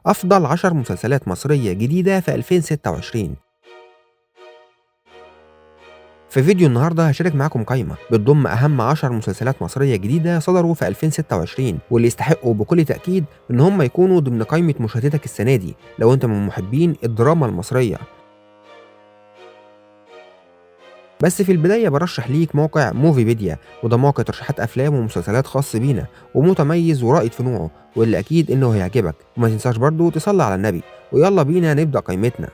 أفضل 10 مسلسلات مصرية جديدة في 2026. في فيديو النهارده هشارك معاكم قائمة بتضم أهم 10 مسلسلات مصرية جديدة صدروا في 2026 واللي يستحقوا بكل تأكيد إن هم يكونوا ضمن قائمة مشاهدتك السنة دي لو أنت من محبين الدراما المصرية. بس في البداية برشح ليك موقع موفيبيديا، وده موقع ترشيحات أفلام ومسلسلات خاص بينا ومتميز ورائد في نوعه، واللي أكيد إنه هيعجبك. وما تنساش برضو تصلي على النبي، ويلا بينا نبدأ قائمتنا.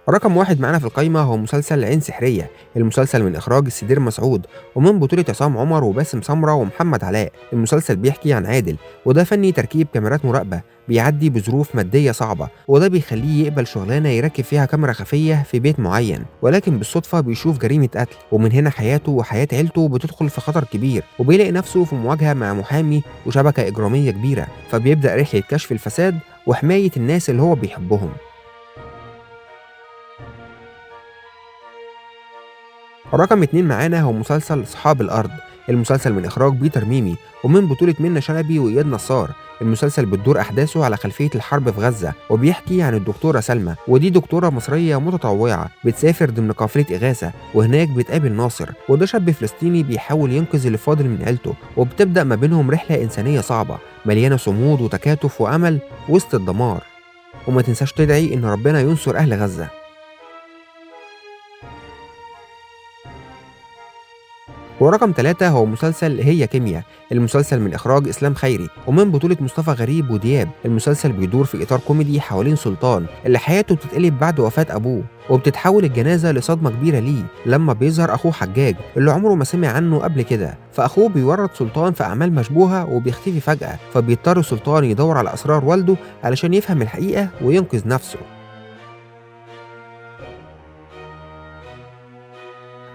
رقم واحد معانا في القايمة هو مسلسل عين سحرية. المسلسل من إخراج السدير مسعود ومن بطولة عصام عمر وباسم سمرة ومحمد علاء. المسلسل بيحكي عن عادل، وده فني تركيب كاميرات مراقبة بيعدي بظروف مادية صعبة، وده بيخليه يقبل شغلانة يركب فيها كاميرا خفية في بيت معين، ولكن بالصدفة بيشوف جريمة قتل، ومن هنا حياته وحياة عيلته بتدخل في خطر كبير، وبيلاقي نفسه في مواجهة مع محامي وشبكة إجرامية كبيرة، فبيبدأ رحلة كشف الفساد وحماية الناس اللي هو بيحبهم. رقم اتنين معانا هو مسلسل صحاب الأرض. المسلسل من إخراج بيتر ميمي ومن بطولة منة شلبي وإياد نصار. المسلسل بتدور أحداثه على خلفية الحرب في غزة، وبيحكي عن الدكتورة سلمى، ودي دكتورة مصرية متطوعة بتسافر ضمن قافلة إغاثة، وهناك بتقابل ناصر، وده شاب فلسطيني بيحاول ينقذ اللي فاضل من عيلته، وبتبدأ ما بينهم رحلة إنسانية صعبة مليانة صمود وتكاتف وأمل وسط الدمار. وما تنساش تدعي إن ربنا ينصر أهل غزة. ورقم 3 هو مسلسل هي كيمياء. المسلسل من إخراج إسلام خيري ومن بطولة مصطفى غريب ودياب. المسلسل بيدور في إطار كوميدي حوالين سلطان اللي حياته بتتقلب بعد وفاة أبوه، وبتتحول الجنازة لصدمة كبيرة ليه لما بيظهر أخوه حجاج اللي عمره ما سمع عنه قبل كده. فأخوه بيورط سلطان في أعمال مشبوهة وبيختفي فجأة، فبيضطر سلطان يدور على أسرار والده علشان يفهم الحقيقة وينقذ نفسه.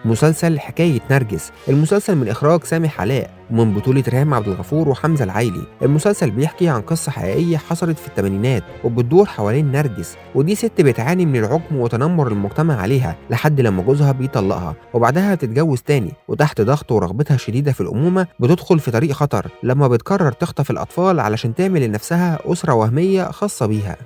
مسلسل حكاية نرجس. المسلسل من إخراج سامح علاء ومن بطولة ريهام عبد الغفور وحمزة العايلي. المسلسل بيحكي عن قصة حقيقية حصلت في الثمانينات وبتدور حوالين نرجس، ودي ست بتعاني من العقم وتنمر المجتمع عليها لحد لما جوزها بيطلقها، وبعدها بتتجوز تاني، وتحت ضغط ورغبتها الشديدة في الأمومة بتدخل في طريق خطر لما بتقرر تخطف الأطفال علشان تعمل لنفسها أسرة وهمية خاصة بيها.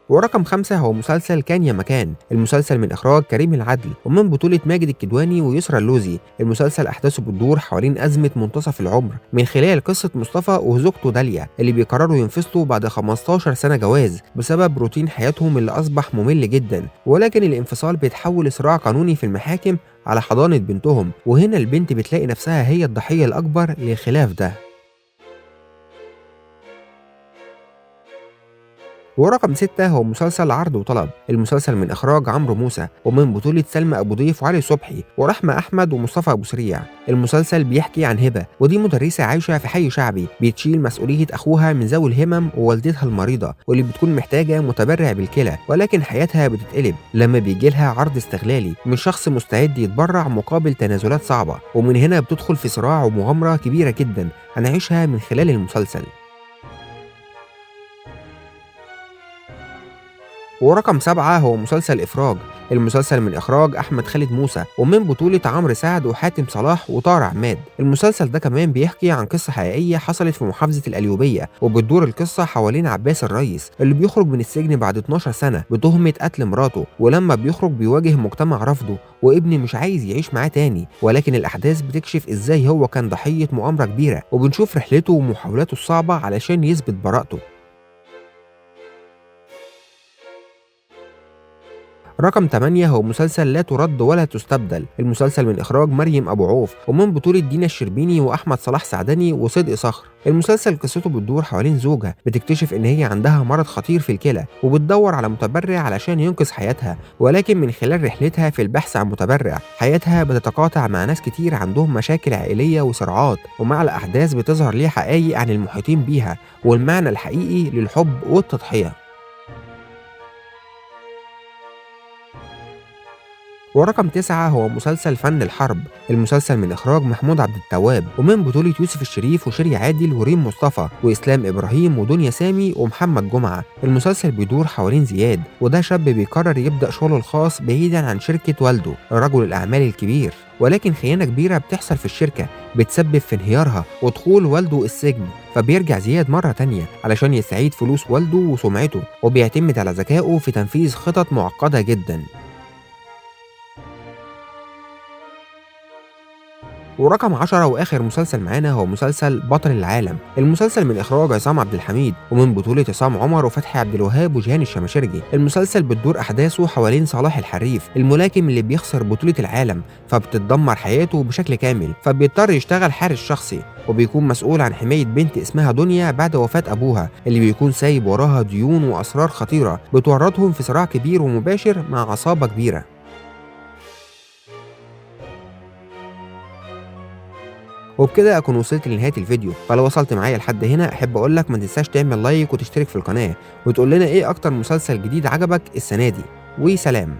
ورقم 5 هو مسلسل كان يا مكان. المسلسل من إخراج كريم العدل ومن بطولة ماجد الكدواني ويسرى اللوزي. المسلسل أحداثه بتدور حوالين أزمة منتصف العمر من خلال قصة مصطفى وزوجته داليا اللي بيقرروا ينفصلوا بعد 15 سنة جواز بسبب روتين حياتهم اللي أصبح ممل جدا، ولكن الانفصال بيتحول لصراع قانوني في المحاكم على حضانة بنتهم، وهنا البنت بتلاقي نفسها هي الضحية الأكبر للخلاف ده. ورقم 6 هو مسلسل عرض وطلب. المسلسل من إخراج عمرو موسى ومن بطولة سلمى أبو ضيف وعلي صبحي ورحمة أحمد ومصطفى أبو سريع. المسلسل بيحكي عن هبة، ودي مدرسة عايشة في حي شعبي بتشيل مسؤولية أخوها من ذوي الهمم ووالدتها المريضة واللي بتكون محتاجة متبرع بالكلى، ولكن حياتها بتتقلب لما بيجيلها عرض استغلالي من شخص مستعد يتبرع مقابل تنازلات صعبة، ومن هنا بتدخل في صراع ومغامرة كبيرة جدا هنعيشها من خلال المسلسل. ورقم 7 هو مسلسل إفراج. المسلسل من إخراج أحمد خالد موسى ومن بطولة عمرو سعد وحاتم صلاح وطارق عماد. المسلسل ده كمان بيحكي عن قصة حقيقية حصلت في محافظة القليوبية، وبتدور القصة حوالين عباس الريس اللي بيخرج من السجن بعد 12 سنة بتهمة قتل مراته، ولما بيخرج بيواجه مجتمع رفضه وابن مش عايز يعيش معاه تاني، ولكن الأحداث بتكشف إزاي هو كان ضحية مؤامرة كبيرة، وبنشوف رحلته ومحاولاته الصعبة علشان يثبت براءته. رقم 8 هو مسلسل لا ترد ولا تستبدل. المسلسل من إخراج مريم أبو عوف ومن بطولة دينا الشربيني وأحمد صلاح سعدني وصدق صخر. المسلسل قصته بتدور حوالين زوجة بتكتشف إن هي عندها مرض خطير في الكلى، وبتدور على متبرع علشان ينقذ حياتها، ولكن من خلال رحلتها في البحث عن متبرع حياتها بتتقاطع مع ناس كتير عندهم مشاكل عائلية وصراعات، ومع الأحداث بتظهر ليها حقائق عن المحيطين بيها والمعنى الحقيقي للحب والتضحية. ورقم 9 هو مسلسل فن الحرب. المسلسل من إخراج محمود عبد التواب ومن بطولة يوسف الشريف وشيري عادل وريم مصطفى وإسلام إبراهيم ودنيا سامي ومحمد جمعة. المسلسل بيدور حوالين زياد، وده شاب بيقرر يبدأ شغله الخاص بعيدا عن شركة والده رجل الأعمال الكبير، ولكن خيانة كبيرة بتحصل في الشركة بتسبب في انهيارها ودخول والده السجن. فبيرجع زياد مرة تانية علشان يستعيد فلوس والده وسمعته، وبيعتمد على ذكائه في تنفيذ خطط معقدة جدا. ورقم 10 وآخر مسلسل معانا هو مسلسل بطل العالم. المسلسل من إخراج عصام عبد الحميد ومن بطولة عصام عمر وفتحي عبد الوهاب وجيهان الشماشرجي. المسلسل بتدور أحداثه حوالين صلاح الحريف، الملاكم اللي بيخسر بطولة العالم فبتتدمر حياته بشكل كامل، فبيضطر يشتغل حارس شخصي، وبيكون مسؤول عن حماية بنت اسمها دنيا بعد وفاة أبوها اللي بيكون سايب وراها ديون وأسرار خطيرة بتورطهم في صراع كبير ومباشر مع عصابة كبيرة. وبكده اكون وصلت لنهايه الفيديو، فلو وصلت معايا لحد هنا احب اقول لك ما تنساش تعمل لايك وتشترك في القناه، وتقول لنا ايه اكتر مسلسل جديد عجبك السنه دي. وسلام.